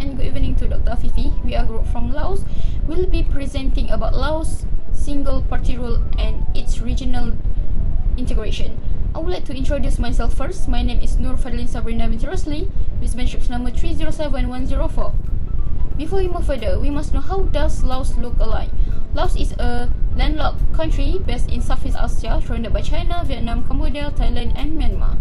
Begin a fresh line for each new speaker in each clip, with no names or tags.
and good evening to Dr. Afifi. We are group from Laos. We'll be presenting about Laos single party rule and its regional integration. I would like to introduce myself first. My name is Nur Fadlin Sabrina binti Rosli, with matrix number 307104. Before we move further, we must know how does Laos look alike. Laos is a landlocked country based in Southeast Asia, surrounded by China, Vietnam, Cambodia, Thailand and Myanmar.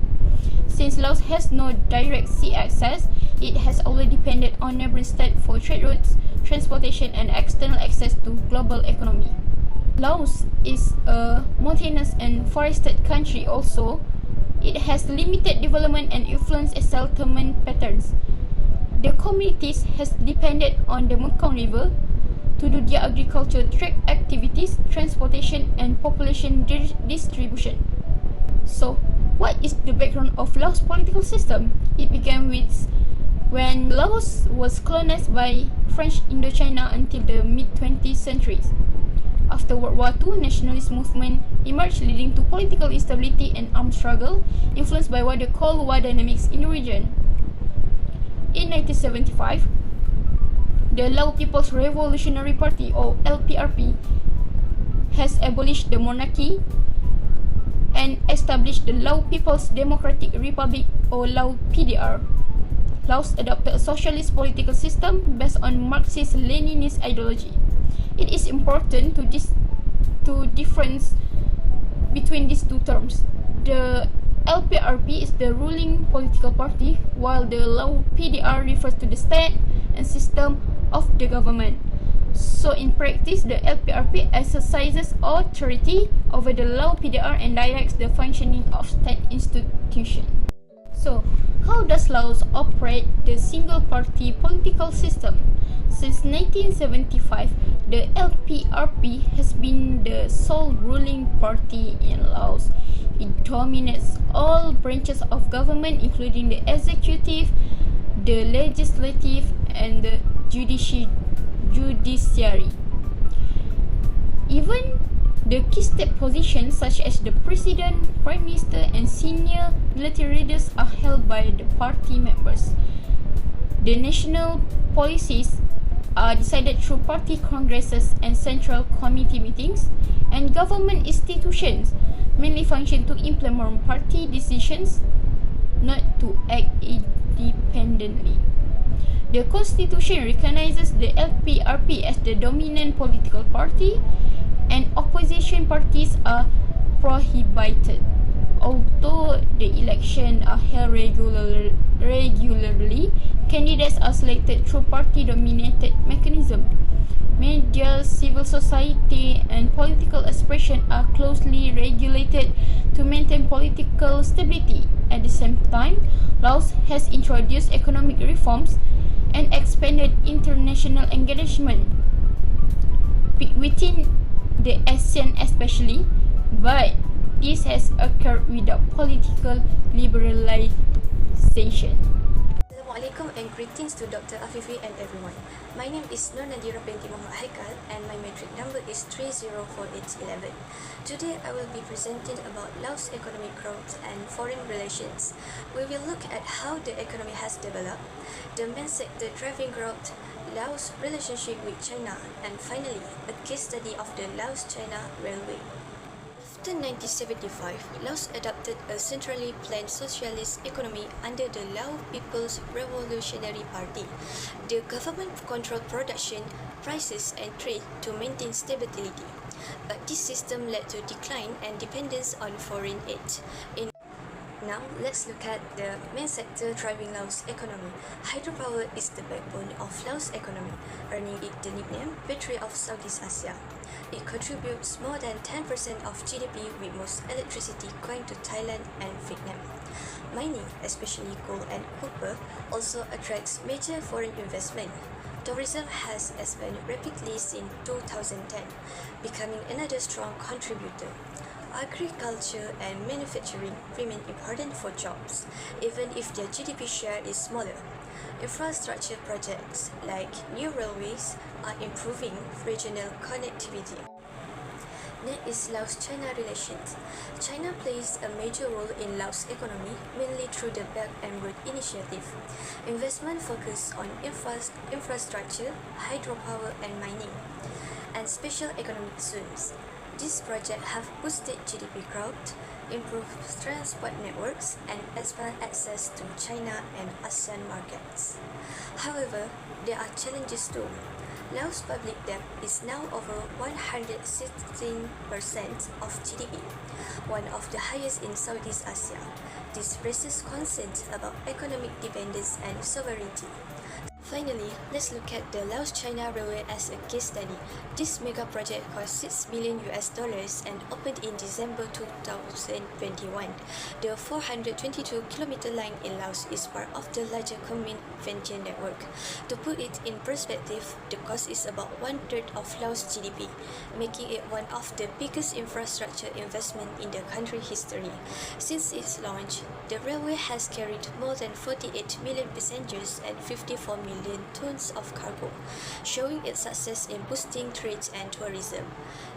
Since Laos has no direct sea access, it has always depended on neighboring states for trade routes, transportation and external access to global economy. Laos is a mountainous and forested country also. It has limited development and influenced settlement patterns. The communities has depended on the Mekong River to do their agriculture, trade activities, transportation and population distribution. So, what is the background of Laos political system? It began with when Laos was colonized by French Indochina until the mid-20th century. After World War II, nationalist movement emerged, leading to political instability and armed struggle, influenced by what they call war dynamics in the region. In 1975, the Lao People's Revolutionary Party, or LPRP, has abolished the monarchy and established the Lao People's Democratic Republic, or Lao PDR. Laos adopted a socialist political system based on Marxist-Leninist ideology. It is important to difference between these two terms. The LPRP is the ruling political party, while the Lao PDR refers to the state and system of the government. So in practice, the LPRP exercises authority over the Lao PDR and directs the functioning of state institutions. So, how does Laos operate the single-party political system? Since 1975, the LPRP has been the sole ruling party in Laos. It dominates all branches of government, including the executive, the legislative, and the judiciary. Even the key state positions such as the president, prime minister, and senior military leaders are held by the party members. The national policies are decided through party congresses and central committee meetings, and government institutions mainly function to implement party decisions, not to act independently. The constitution recognizes the LPRP as the dominant political party, and opposition parties are prohibited. Although the elections are held regularly, candidates are selected through party-dominated mechanism. Media, civil society, and political expression are closely regulated to maintain political stability. At the same time, Laos has introduced economic reforms and expanded international engagement within the ASEAN especially, but this has occurred without political liberalization.
Assalamualaikum and greetings to Dr. Afifi and everyone. My name is Nur Nadira binti Muhammad Haikal and my metric number is 304811. Today I will be presenting about Laos economic growth and foreign relations. We will look at how the economy has developed, the main sector driving growth, Laos' relationship with China, and finally, a case study of the Laos-China Railway. After 1975, Laos adopted a centrally planned socialist economy under the Lao People's Revolutionary Party. The government controlled production, prices and trade to maintain stability. But this system led to decline and dependence on foreign aid. Now, let's look at the main sector driving Laos' economy. Hydropower is the backbone of Laos' economy, earning it the nickname Battery of Southeast Asia. It contributes more than 10% of GDP, with most electricity going to Thailand and Vietnam. Mining, especially gold and copper, also attracts major foreign investment. Tourism has expanded rapidly since 2010, becoming another strong contributor. Agriculture and manufacturing remain important for jobs, even if their GDP share is smaller. Infrastructure projects like new railways are improving regional connectivity. Next is Laos-China relations. China plays a major role in Laos' economy, mainly through the Belt and Road Initiative. Investment focus on infrastructure, hydropower and mining, and special economic zones. These projects have boosted GDP growth, improved transport networks, and expanded access to China and ASEAN markets. However, there are challenges too. Laos' public debt is now over 116% of GDP, one of the highest in Southeast Asia. This raises concerns about economic dependence and sovereignty. Finally, let's look at the Laos-China Railway as a case study. This mega project cost $6 billion and opened in December 2021. The 422-kilometer line in Laos is part of the larger convention network. To put it in perspective, the cost is about one-third of Laos' GDP, making it one of the biggest infrastructure investment in the country's history. Since its launch, the railway has carried more than 48 million passengers and 54 million tons of cargo, showing its success in boosting trade and tourism.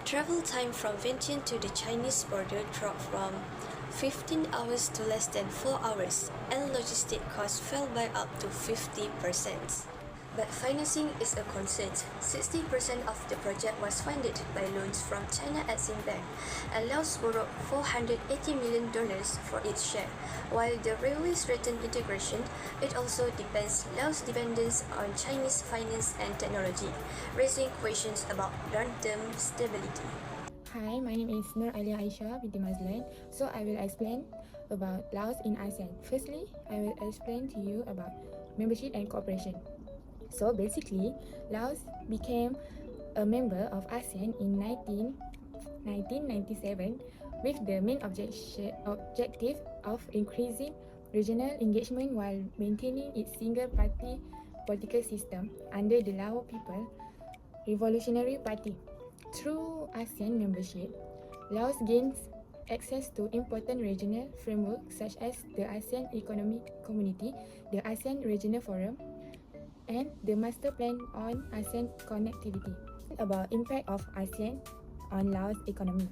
Travel time from Vientiane to the Chinese border dropped from 15 hours to less than 4 hours, and logistic costs fell by up to 50%. But financing is a concern. 60% of the project was funded by loans from China Exim Bank, and Laos borrowed $480 million for its share. While the railway threatened integration, it also depends Laos' dependence on Chinese finance and technology, raising questions about long-term stability.
Hi, my name is Nur Alia Aisha binti Mazlan. So I will explain about Laos in ASEAN. Firstly, I will explain to you about membership and cooperation. So basically, Laos became a member of ASEAN in 1997 with the main objective of increasing regional engagement while maintaining its single-party political system under the Lao People Revolutionary Party. Through ASEAN membership, Laos gains access to important regional frameworks such as the ASEAN Economic Community, the ASEAN Regional Forum, and the Master Plan on ASEAN Connectivity. About impact of ASEAN on Laos economy.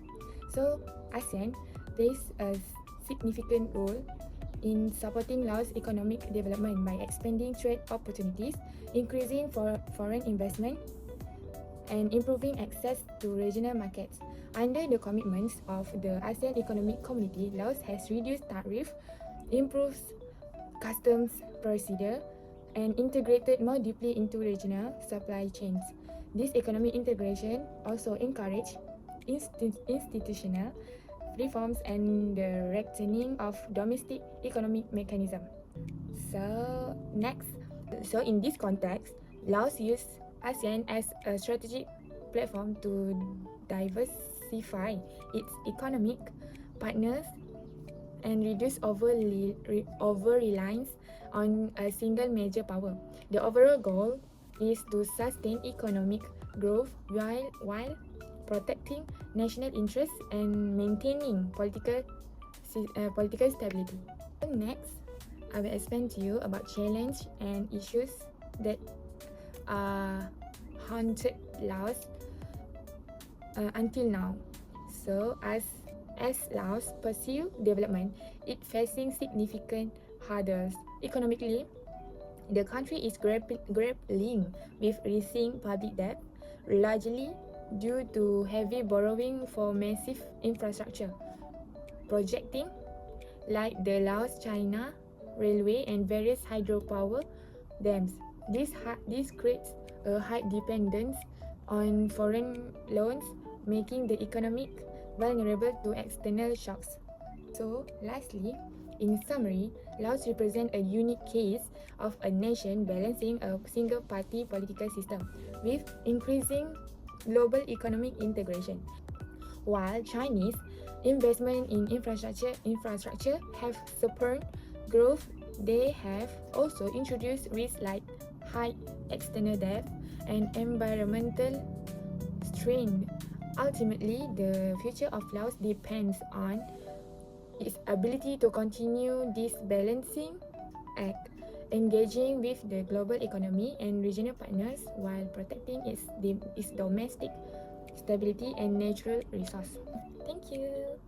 So ASEAN plays a significant role in supporting Laos economic development by expanding trade opportunities, increasing foreign investment, and improving access to regional markets. Under the commitments of the ASEAN Economic Community, Laos has reduced tariff, improved customs procedure, and integrated more deeply into regional supply chains. This economic integration also encouraged institutional reforms and the strengthening of domestic economic mechanism. So in this context, Laos used ASEAN as a strategic platform to diversify its economic partners and reduce over-reliance on a single major power. The overall goal is to sustain economic growth while protecting national interests and maintaining political stability. Next, I will explain to you about challenges and issues that haunted Laos until now. So, as Laos pursue development, it facing significant hurdles. Economically, the country is grappling with rising public debt, largely due to heavy borrowing for massive infrastructure projecting like the Laos-China Railway and various hydropower dams. This creates a high dependence on foreign loans, making the economic vulnerable to external shocks. So, lastly, in summary, Laos represents a unique case of a nation balancing a single-party political system with increasing global economic integration. While Chinese investment in infrastructure have spurred growth, they have also introduced risks like high external debt and environmental strain. Ultimately, the future of Laos depends on its ability to continue this balancing act, engaging with the global economy and regional partners while protecting its domestic stability and natural resource. Thank you.